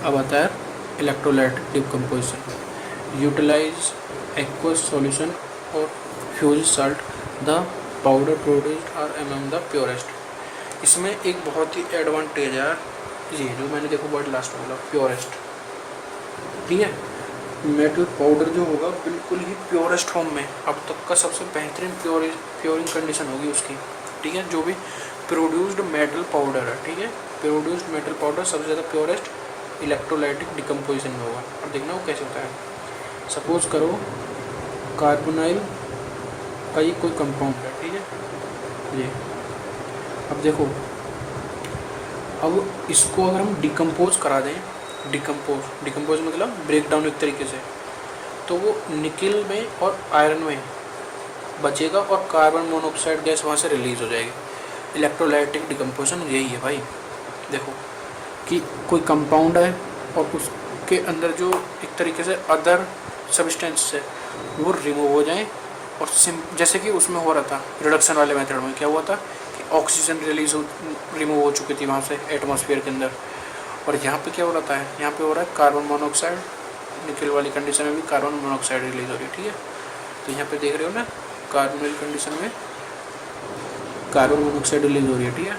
अब आता है electrolytic decomposition. Utilize aqueous solution और fused salt, the powder produced are among the purest. इसमें एक बहुत ही एडवांटेज है ये जो मैंने देखो वर्ड लास्ट में बोला, प्योरेस्ट। ठीक है, मेटल पाउडर जो होगा बिल्कुल ही प्योरेस्ट फॉर्म में, अब तक का सबसे बेहतरीन प्योरिंग कंडीशन होगी उसकी। ठीक है, जो भी प्रोड्यूस्ड मेटल पाउडर है, ठीक है, प्रोड्यूस्ड मेटल पाउडर सबसे ज़्यादा प्योरेस्ट इलेक्ट्रोलाइटिक डिकम्पोजिशन में होगा। अब देखना वो कैसे होता है। सपोज करो कार्बोनाइल का ये कोई कंपाउंड है, ठीक है, ये अब देखो, अब इसको अगर हम डिकम्पोज करा दें, डिकम्पोज मतलब ब्रेक डाउन एक तरीके से, तो वो निकल में और आयरन में बचेगा और कार्बन मोनोऑक्साइड गैस वहाँ से रिलीज हो जाएगी। इलेक्ट्रोलाइटिक डिकम्पोजिशन यही है भाई। देखो कि कोई कंपाउंड है और उसके अंदर जो एक तरीके से अदर सब्सटेंस है वो रिमूव हो जाए, और जैसे कि उसमें हो रहा था रिडक्शन वाले मेथड में क्या हुआ था कि ऑक्सीजन रिमूव हो चुकी थी वहाँ से एटमॉस्फेयर के अंदर, और यहाँ पे क्या हो रहा है, यहाँ पे हो रहा है कार्बन मोनोऑक्साइड, निकल वाली कंडीशन में भी कार्बन मोनोऑक्साइड रिलीज हो रही है। ठीक है, तो यहाँ पे देख रहे हो ना, कार्बन वाली कंडीशन में कार्बन मोनोऑक्साइड रिलीज हो रही है। ठीक है,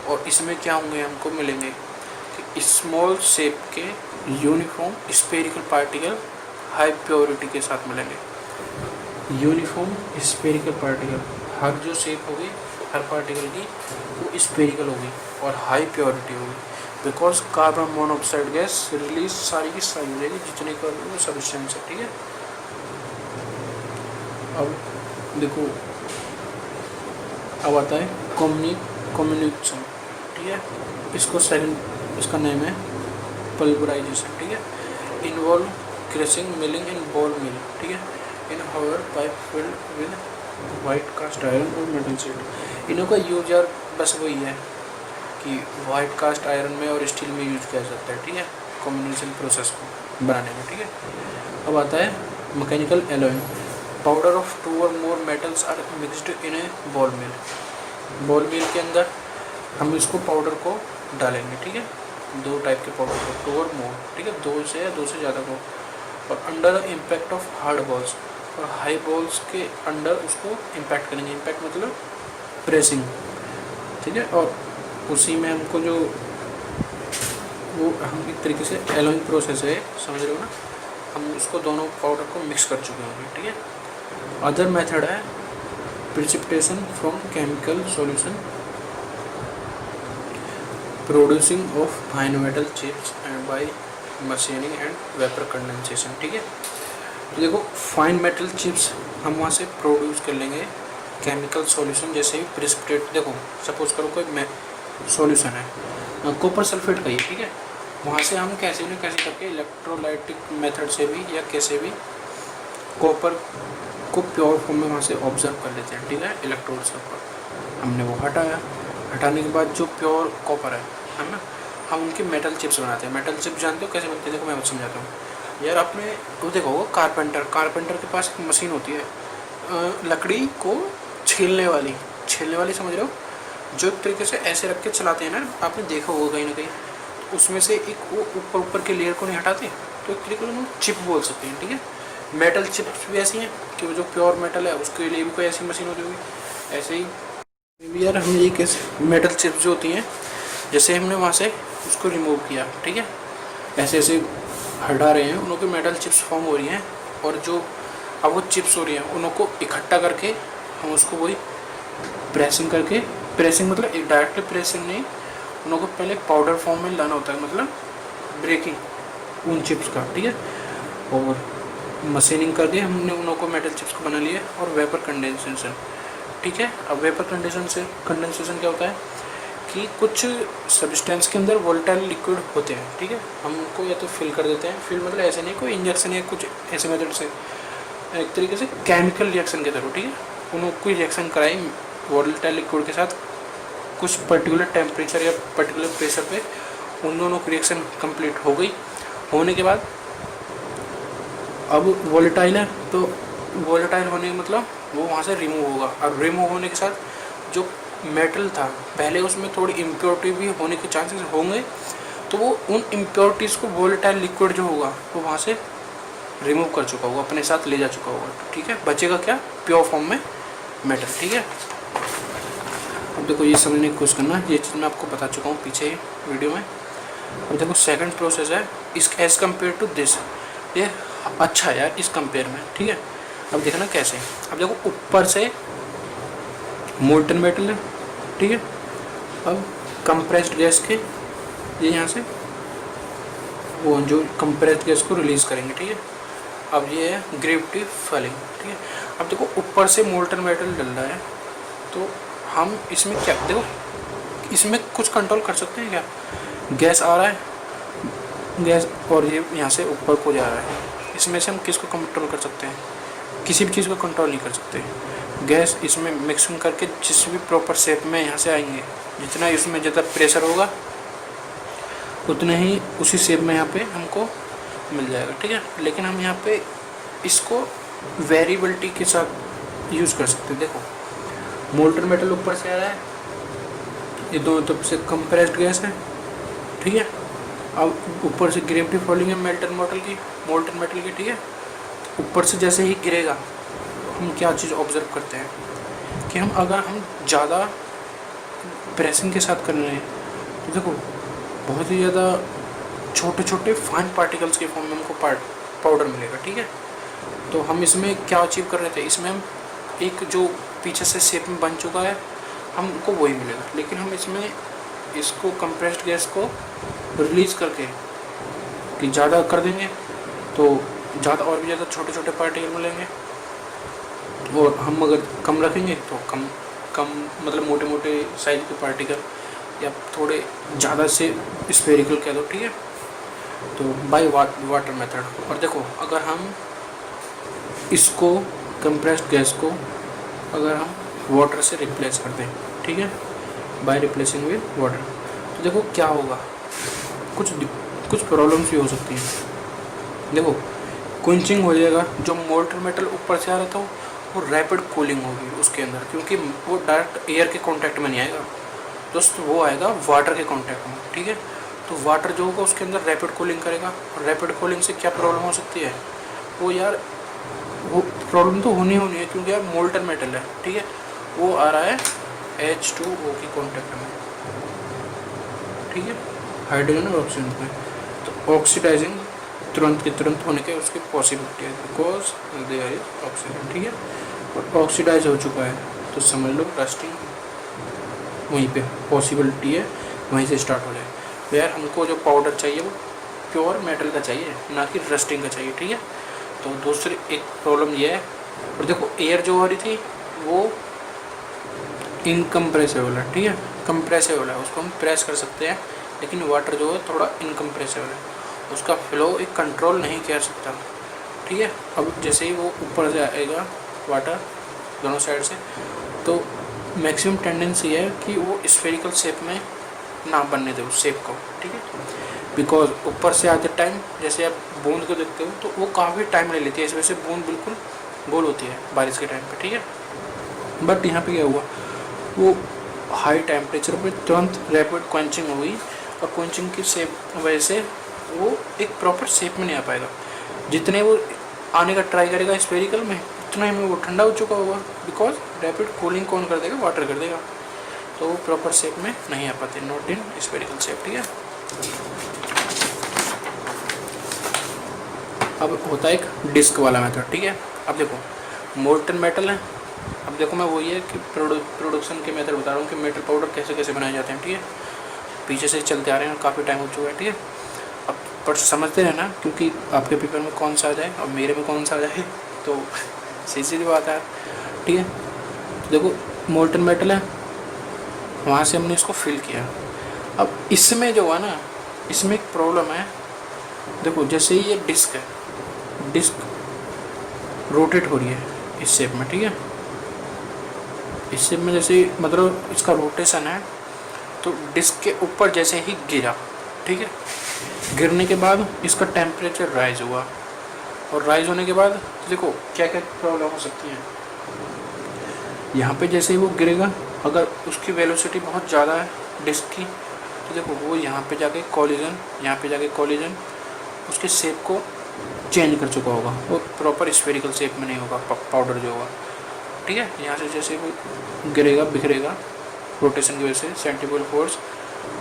और इसमें क्या होंगे, हमको मिलेंगे कि स्मॉल शेप के uniform spherical particle high purity के साथ मिलेंगे। यूनिफॉर्म स्फेरिकल पार्टिकल, हर जो शेप होगी हर पार्टिकल की वो स्फेरिकल होगी और हाई प्योरिटी होगी, because carbon monoxide gas release सारी की सारी हो जाएगी जितने का सब्सटेंस है। ठीक है, अब देखो, अब आता है कम्युनिकेशन। ठीक है, इसको सेकंड इसका नेम है पल्वराइजेशन। ठीक है, involve crushing milling in ball mill. ठीक है, in hour pipe filled with white cast iron और मेटल शीट। इनों का यूज यार बस वही है कि वाइट कास्ट आयरन में और स्टील में यूज किया जाता है। ठीक है, कम्युनिकेशन प्रोसेस को बनाने में। ठीक है, अब आता है मैकेनिकल एलॉइंग। पाउडर ऑफ 2 और more metals are mixed in a ball mill. Ball mill के अंदर हम इसको पाउडर को डालेंगे। ठीक है, 2 टाइप के पाउडर को, 2 और मोर। ठीक है, 2 से या 2 से ज़्यादा को, और under impact of hard balls, और हाई बॉल्स के अंडर उसको इम्पैक्ट करेंगे। इम्पैक्ट मतलब प्रेसिंग। ठीक है, और उसी में हमको जो वो हम एक तरीके से एलोइंग प्रोसेस है, समझ रहे हो ना, हम उसको दोनों पाउडर को मिक्स कर चुके होंगे। ठीक है, अदर मेथड है precipitation from chemical solution, producing of fine metal chips and by machining and vapour condensation. ठीक है, तो देखो फाइन मेटल चिप्स हम वहाँ से प्रोड्यूस कर लेंगे केमिकल सॉल्यूशन, जैसे भी प्रिसिपिटेट। देखो सपोज करो कोई सॉल्यूशन है कॉपर सल्फेट का ही, ठीक है, वहाँ से हम कैसे न कैसे करके इलेक्ट्रोलाइटिक मेथड से भी या कैसे भी कॉपर को प्योर फॉर्म में वहाँ से ऑब्जर्व कर लेते हैं। ठीक है, इलेक्ट्रोड से ऊपर हमने वो हटाया, हटाने के बाद जो प्योर कॉपर है ना, हम उनकी मेटल चिप्स बनाते हैं। मेटल चिप्स जानते हो कैसे बनते हैं? देखो मैं समझाता हूँ यार। आपने वो देखो कारपेंटर के पास एक मशीन होती है लकड़ी को छीलने वाली समझ रहे हो, जो एक तरीके से ऐसे रख के चलाते हैं ना, आपने देखा होगा कहीं ना कहीं, तो उसमें से एक वो ऊपर के लेयर को नहीं हटाते, तो एक तरीके से चिप बोल सकते हैं। ठीक है, मेटल चिप्स भी ऐसी हैं कि वो जो प्योर मेटल है उसके लिए भी कोई ऐसी मशीन होती होगी। ऐसे ही यार हम ये कैसे मेटल चिप्स जो होती हैं, जैसे हमने वहाँ से उसको रिमूव किया, ठीक है, ऐसे ऐसे हटा रहे हैं, उनकी मेटल चिप्स फॉर्म हो रही हैं, और जो अब वो चिप्स हो रही हैं उनको इकट्ठा करके हम उसको वही प्रेसिंग करके, प्रेसिंग मतलब एक डायरेक्टली प्रेसिंग नहीं, उनको पहले पाउडर फॉर्म में लाना होता है, मतलब ब्रेकिंग उन चिप्स का। ठीक है, और मशीनिंग करके हमने उनको मेटल चिप्स को बना लिया, और वेपर कंडेंसेशन। ठीक है, अब वेपर कंडेंसेशन क्या होता है कि कुछ सब्सटेंस के अंदर वोलेटाइल लिक्विड होते हैं। ठीक है, हम उनको या तो फिल कर देते हैं, फिल मतलब ऐसे नहीं कोई इंजेक्शन या कुछ ऐसे मेथड से, एक तरीके से केमिकल रिएक्शन के थ्रू। ठीक है, उनको कोई रिएक्शन कराई वोलेटाइल लिक्विड के साथ कुछ पर्टिकुलर टेम्परेचर या पर्टिकुलर प्रेशर पे, उन दोनों की रिएक्शन कंप्लीट हो गई। होने के बाद अब वोलेटाइल है, तो वोलेटाइल होने का मतलब वो वहाँ से रिमूव होगा, और रिमूव होने के साथ जो मेटल था पहले उसमें थोड़ी इम्प्योरिटी भी होने के चांसेस होंगे, तो वो उन इम्प्योरिटीज़ को वोलेटाइल लिक्विड जो होगा वो वहाँ से रिमूव कर चुका होगा, अपने साथ ले जा चुका होगा, ठीक है। बचेगा क्या, प्योर फॉर्म में मेटल, ठीक है। अब देखो ये समझने की कोशिश करना, ये चीज़ मैं आपको बता चुका हूँ पीछे वीडियो में। अब देखो सेकंड प्रोसेस है इस एज़ कम्पेयर टू दिस, ये अच्छा है यार इस कंपेयर में, ठीक है। अब देखना कैसे, अब देखो ऊपर से मोल्टन मेटल है, ठीक है। अब कंप्रेस्ड गैस के ये यहाँ से वो जो कंप्रेस्ड गैस को रिलीज़ करेंगे, ठीक है। अब ये है ग्रेविटी फॉलिंग, ठीक है। अब देखो ऊपर से मोल्टन मेटल डल रहा है, तो हम इसमें क्या, देखो इसमें कुछ कंट्रोल कर सकते हैं क्या, गैस आ रहा है, गैस और ये यहाँ से ऊपर को जा रहा है, इसमें से हम किसको कंट्रोल कर सकते हैं, किसी भी चीज़ को कंट्रोल नहीं कर सकते। गैस इसमें मिक्सिंग करके जिस भी प्रॉपर शेप में यहाँ से आएंगे, जितना इसमें ज़्यादा प्रेशर होगा उतने ही उसी शेप में यहाँ पे हमको मिल जाएगा, ठीक है। लेकिन हम यहाँ पे इसको वेरिएबिलिटी के साथ यूज़ कर सकते हैं। देखो मोल्टन मेटल ऊपर से आ रहा है, ये दोनों तरफ से कंप्रेस्ड गैस है, ठीक है। अब ऊपर से ग्रेविटी फॉलिंग है मोल्टन मेटल की, ठीक है। ऊपर से जैसे ही गिरेगा हम क्या चीज़ ऑब्जर्व करते हैं कि अगर हम ज़्यादा प्रेसिंग के साथ कर रहे हैं तो देखो बहुत ही ज़्यादा छोटे छोटे फाइन पार्टिकल्स के फॉर्म में हमको पाउडर मिलेगा, ठीक है। तो हम इसमें क्या अचीव कर रहे थे, इसमें हम एक जो पीछे से शेप में बन चुका है हमको वही मिलेगा, लेकिन हम इसमें इसको कंप्रेस्ड गैस को रिलीज़ करके कि ज़्यादा कर देंगे तो ज़्यादा और भी ज़्यादा छोटे छोटे पार्टिकल मिलेंगे, और हम अगर कम रखेंगे तो कम मतलब मोटे मोटे साइज के पार्टिकल या थोड़े ज़्यादा से स्फेरिकल कह दो, ठीक है। तो बाय वाटर मेथड। और देखो अगर हम इसको कंप्रेस्ड गैस को अगर हम वाटर से रिप्लेस कर दें, ठीक है, बाय रिप्लेसिंग विद वाटर, तो देखो क्या होगा, कुछ प्रॉब्लम्स भी हो सकती हैं। देखो क्विंचिंग हो जाएगा, जो मोल्टन मेटल ऊपर से आ रहा था वो रैपिड कूलिंग होगी उसके अंदर, क्योंकि वो डायरेक्ट एयर के कांटेक्ट में नहीं आएगा दोस्त, वो आएगा वाटर के कांटेक्ट में, ठीक है। तो वाटर जो होगा उसके अंदर रैपिड कूलिंग करेगा, और रैपिड कूलिंग से क्या प्रॉब्लम हो सकती है, वो यार वो प्रॉब्लम तो होनी है, क्योंकि यार मोल्टन मेटल है, ठीक है, वो आ रहा है H2O के कांटेक्ट में, ठीक है, हाइड्रोजन और ऑक्सीजन में। तो ऑक्सीडाइजिंग तुरंत के तुरंत होने के उसकी पॉसिबिलिटी है, बिकॉज देयर इज ऑक्सीजन, ठीक है। और ऑक्सीडाइज हो चुका है तो समझ लो रस्टिंग वहीं पे पॉसिबिलिटी है, वहीं से स्टार्ट हो जाए। तो यार हमको जो पाउडर चाहिए वो प्योर मेटल का चाहिए, ना कि रस्टिंग का चाहिए, ठीक है। तो दूसरी एक प्रॉब्लम ये है। और देखो एयर जो हो रही थी वो इनकम्प्रेसिबल है, ठीक है, कंप्रेसिबल है, उसको हम प्रेस कर सकते हैं, लेकिन वाटर जो है थोड़ा इनकम्प्रेसिबल है, उसका फ्लो एक कंट्रोल नहीं कर सकता, ठीक है। अब जैसे ही वो ऊपर से आएगा वाटर दोनों साइड से, तो मैक्सिमम टेंडेंसी है कि वो स्फेरिकल शेप में ना बनने दे उस शेप को, ठीक है, बिकॉज ऊपर से आते टाइम जैसे आप बूंद को देखते हो तो वो काफ़ी टाइम ले लेती है, इस वजह से बूंद बिल्कुल गोल होती है बारिश के टाइम पे, ठीक है। बट यहाँ पे क्या हुआ, वो हाई टेम्परेचर पे तुरंत रैपिड क्वेंचिंग हो गई, और क्वेंचिंग की शेप वजह से वो एक प्रॉपर शेप में नहीं आ पाएगा। जितने वो आने का ट्राई करेगा स्फेरिकल में उतना ही में वो ठंडा हो चुका होगा, बिकॉज रैपिड कूलिंग कौन कर देगा, वाटर कर देगा, तो वो प्रॉपर शेप में नहीं आ पाते, नॉट इन स्फेरिकल शेप, ठीक है। अब होता है एक डिस्क वाला मेथड, ठीक है। अब देखो मोल्टन मेटल है, अब देखो मैं वही है कि प्रोडक्शन के मेथड बता रहा हूँ कि मेटल पाउडर कैसे कैसे बनाए जाते हैं, ठीक है। पीछे से चलते आ रहे हैं, काफ़ी टाइम हो चुका है, ठीक है। अब पर समझते हैं ना, क्योंकि आपके पेपर में कौन सा आ जाए और मेरे में कौन सा आ जाए, तो सीधी बात है, ठीक है। तो देखो मोल्टन मेटल है, वहाँ से हमने इसको फिल किया। अब इसमें जो है ना, इसमें एक प्रॉब्लम है। देखो जैसे ही ये डिस्क है, डिस्क रोटेट हो रही है इस शेप में, ठीक है। इस शेप में जैसे मतलब इसका रोटेशन है, तो डिस्क के ऊपर जैसे ही गिरा, ठीक है, गिरने के बाद इसका टेम्परेचर राइज हुआ, और राइज होने के बाद देखो क्या क्या प्रॉब्लम हो सकती है। यहाँ पे जैसे ही वो गिरेगा, अगर उसकी वेलोसिटी बहुत ज़्यादा है डिस्क की, तो देखो वो यहाँ पे जाके कॉलिजन उसके शेप को चेंज कर चुका होगा, वो प्रॉपर स्फेरिकल शेप में नहीं होगा पाउडर जो होगा, ठीक है। यहाँ से जैसे वो गिरेगा बिखरेगा रोटेशन की वजह से सेंट्रीफ्यूगल फोर्स,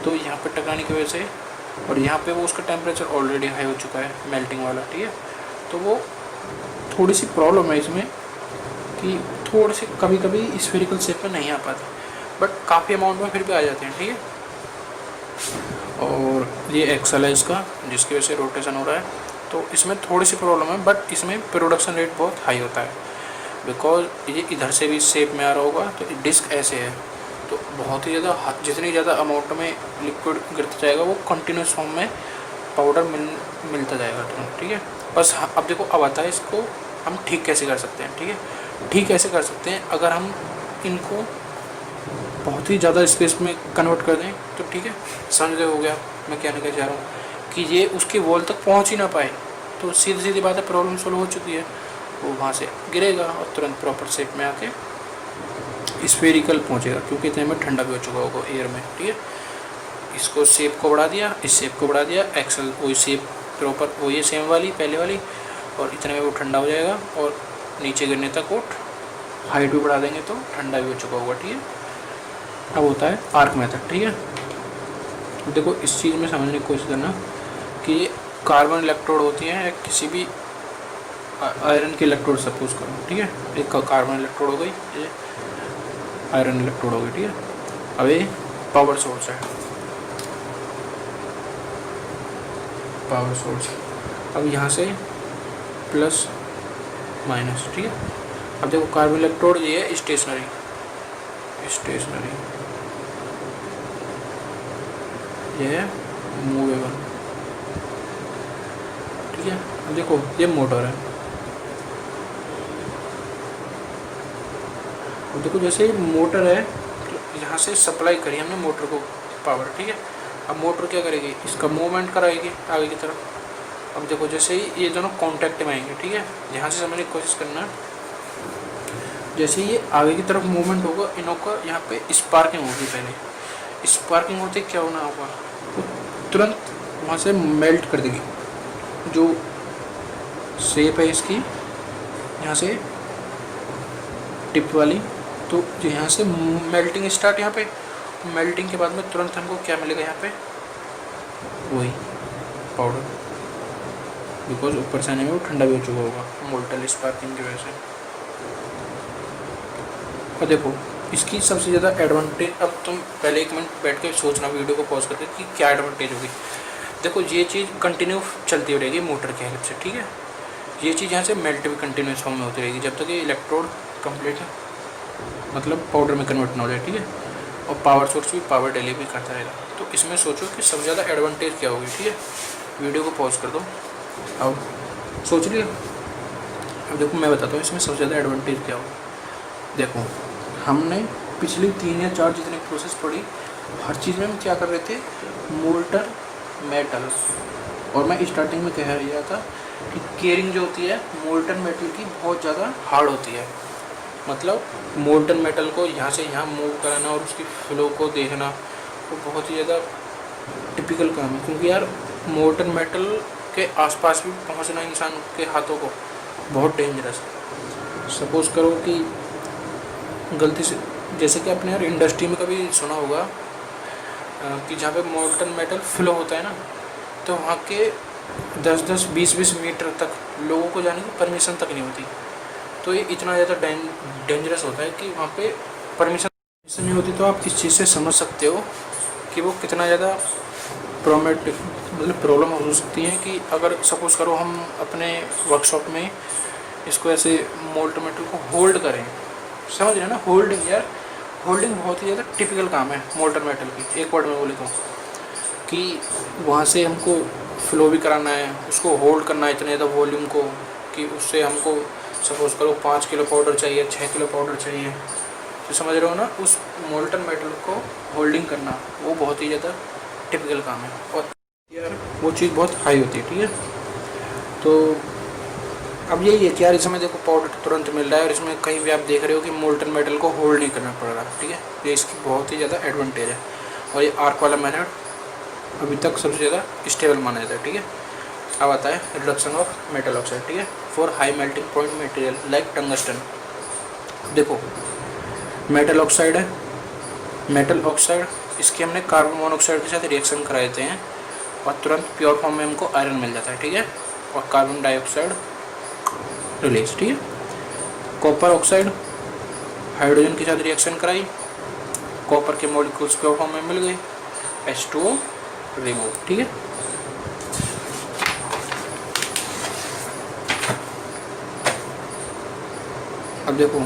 तो यहाँ पे टकराने की वजह से, और यहाँ पे वो उसका टेम्परेचर ऑलरेडी हाई हो चुका है मेल्टिंग वाला, ठीक है। तो वो थोड़ी सी प्रॉब्लम है इसमें कि थोड़ी सी कभी कभी स्फेरिकल शेप में नहीं आ पाते, बट काफ़ी अमाउंट में फिर भी आ जाते हैं, ठीक है। और ये एक्सल है इसका, जिसकी वजह से रोटेशन हो रहा है, तो इसमें थोड़ी सी प्रॉब्लम है, बट इसमें प्रोडक्शन रेट बहुत हाई होता है, बिकॉज ये इधर से भी शेप में आ रहा होगा, तो डिस्क ऐसे है, तो बहुत ही ज़्यादा, जितनी ज़्यादा अमाउंट में लिक्विड गिरता जाएगा वो कंटिन्यूस फॉर्म में पाउडर मिलता जाएगा तुरंत, ठीक है। बस अब देखो, अब आता है इसको हम ठीक कैसे कर सकते हैं, ठीक है। ठीक कैसे कर सकते हैं, अगर हम इनको बहुत ही ज़्यादा स्पेस में कन्वर्ट कर दें तो ठीक है, समझ हो गया मैं क्या कहना चाह रहा हूँ, कि ये उसकी वॉल तक पहुँच ही ना पाए, तो सीधी सीधी बात है, प्रॉब्लम सोल्व हो चुकी है। वो वहाँ से गिरेगा और तुरंत प्रॉपर शेप में आके स्फेरिकल पहुँचेगा, क्योंकि इतने में ठंडा भी हो चुका होगा एयर में, ठीक है। इसको शेप को बढ़ा दिया, इस शेप को बढ़ा दिया, एक्सल वही शेप प्रॉपर वही सेम वाली पहले वाली, और इतने में वो ठंडा हो जाएगा, और नीचे गिरने तक वो हाइट भी बढ़ा देंगे तो ठंडा भी हो चुका होगा, ठीक है। अब होता है आर्क मेथड, ठीक है। देखो इस चीज़ में समझने की कोशिश करना कि ये कार्बन इलेक्ट्रोड होती है, किसी भी आयरन की इलेक्ट्रोड सपोज करो, ठीक है। एक कार्बन इलेक्ट्रोड हो गई, ये आयरन इलेक्ट्रोड हो गई, ठीक है। अब ये पावर सोर्स है, पावर सोर्स, अब यहाँ से प्लस माइनस, ठीक है। अब देखो कार्बन इलेक्ट्रोड ये है स्टेशनरी, ये है मूवेबल, ठीक है। अब देखो ये मोटर है, अब देखो जैसे मोटर है तो यहाँ से सप्लाई करी हमने मोटर को पावर, ठीक है। अब मोटर क्या करेगी, इसका मूवमेंट कराएगी आगे की तरफ। अब देखो जैसे ही ये दोनों कांटेक्ट में आएंगे, ठीक है, यहाँ से समझने की कोशिश करना, जैसे ये आगे की तरफ मूवमेंट होगा, इनों का यहाँ पे स्पार्किंग होगी, पहले स्पार्किंग होते क्या होना होगा, तो तुरंत वहाँ से मेल्ट कर देगी जो शेप है इसकी, यहाँ से टिप वाली, तो यहाँ से मेल्टिंग स्टार्ट, यहाँ पे मेल्टिंग के बाद में तुरंत हमको क्या मिलेगा, यहाँ पे वही पाउडर, बिकॉज ऊपर से आने में वो ठंडा भी हो चुका होगा मोल्टन स्पार्किंग की वजह से। और देखो इसकी सबसे ज़्यादा एडवांटेज, अब तुम पहले एक मिनट बैठ के सोचना वीडियो को पॉज करके कि क्या एडवांटेज होगी। देखो ये चीज़ कंटिन्यू चलती रहेगी मोटर की हेल्प से, ठीक है। ये चीज़ यहाँ से मेल्ट भी कंटिन्यूस फॉर्म में होती रहेगी जब तक ये इलेक्ट्रोड कंप्लीट मतलब पाउडर में कन्वर्ट ना हो जाए, ठीक है। और पावर सोर्स भी पावर डिलीवरी करता रहेगा। तो इसमें सोचो कि सबसे ज़्यादा एडवांटेज क्या होगी, ठीक है। वीडियो को पॉज कर दो, अब सोच लिया। अब देखो मैं बताता हूँ इसमें सबसे ज़्यादा एडवांटेज क्या होगा। देखो हमने पिछली 3 या 4 जितनी प्रोसेस पढ़ी, हर चीज़ में हम क्या कर रहे थे, मोल्टन मेटल्स, और मैं स्टार्टिंग में कह रहा था कि केयरिंग जो होती है मोल्टन मेटल की बहुत ज़्यादा हार्ड होती है। मतलब मोल्टन मेटल को यहाँ से यहाँ मूव कराना और उसकी फ्लो को देखना वो बहुत ही ज़्यादा टिपिकल काम है, क्योंकि यार मोल्टन मेटल के आसपास भी पहुँचना इंसान के हाथों को बहुत डेंजरस है। सपोज़ करो कि गलती से, जैसे कि आपने यार इंडस्ट्री में कभी सुना होगा कि जहाँ पे मोल्टन मेटल फ्लो होता है ना, तो वहाँ के 10-10, 20-20 मीटर तक लोगों को जाने की परमिशन तक नहीं होती। तो ये इतना ज़्यादा डेंजरस होता है कि वहाँ पे परमिशन नहीं होती। तो आप इस चीज़ से समझ सकते हो कि वो कितना ज़्यादा प्रॉब्लम हो सकती है कि अगर सपोज़ करो हम अपने वर्कशॉप में इसको ऐसे मोल्टन मेटल को होल्ड करें, समझ रहे हैं ना, होल्डिंग। यार होल्डिंग बहुत ही ज़्यादा टिपिकल काम है मोल्टन मेटल की, एक वर्ड में बोले तो, कि वहाँ से हमको फ्लो भी कराना है, उसको होल्ड करना है इतने ज़्यादा वॉल्यूम को कि उससे हमको सपोज़ करो 5 किलो पाउडर चाहिए, 6 किलो पाउडर चाहिए, तो समझ रहे हो ना, उस मोल्टन मेटल को होल्डिंग करना वो बहुत ही ज़्यादा टिपिकल काम है। और यार वो चीज़ बहुत हाई होती है, ठीक है। तो अब यही है कि यार इसमें देखो पाउडर तुरंत मिल रहा है और इसमें कहीं भी आप देख रहे हो कि मोल्टन मेटल को होल्ड नहीं करना पड़ रहा, ठीक है। ये इसकी बहुत ही ज़्यादा एडवांटेज है। और ये आर्क वाला मेथड अभी तक सबसे ज़्यादा स्टेबल माना जाता है, ठीक है। अब आता है रिडक्शन ऑफ मेटल ऑक्साइड, ठीक है, for high melting point material like tungsten. देखो मेटल ऑक्साइड है, मेटल ऑक्साइड इसके हमने कार्बन मोनोऑक्साइड के साथ रिएक्शन कराए थे हैं और तुरंत प्योर फॉर्म में हमको आयरन मिल जाता है, ठीक है, और कार्बन डाइऑक्साइड रिलीज, ठीक है। कॉपर ऑक्साइड हाइड्रोजन के साथ रिएक्शन कराई, कॉपर के मॉलिक्यूल्स प्योर फॉर्म में मिल गए, H2O रिमूव, ठीक है। अब देखो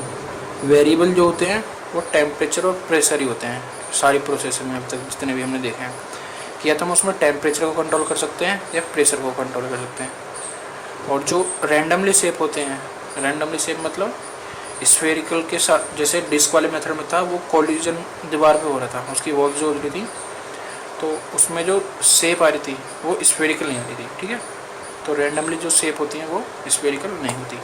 वेरिएबल जो होते हैं वो टेम्परेचर और प्रेशर ही होते हैं सारी प्रोसेस में अब तक जितने भी हमने देखे हैं, कि या तो हम उसमें टेम्परेचर को कंट्रोल कर सकते हैं या प्रेशर को कंट्रोल कर सकते हैं। और जो रैंडमली शेप होते हैं, रैंडमली शेप मतलब स्फेरिकल के साथ, जैसे डिस्क वाले मेथड में था वो कोलिजन दीवार पे हो रहा था, उसकी वॉल जो हो रही थी तो उसमें जो शेप आ रही थी वो स्फेरिकल नहीं आ रही थी, ठीक है। तो रैंडमली जो शेप होती हैं वो स्फेरिकल नहीं होती।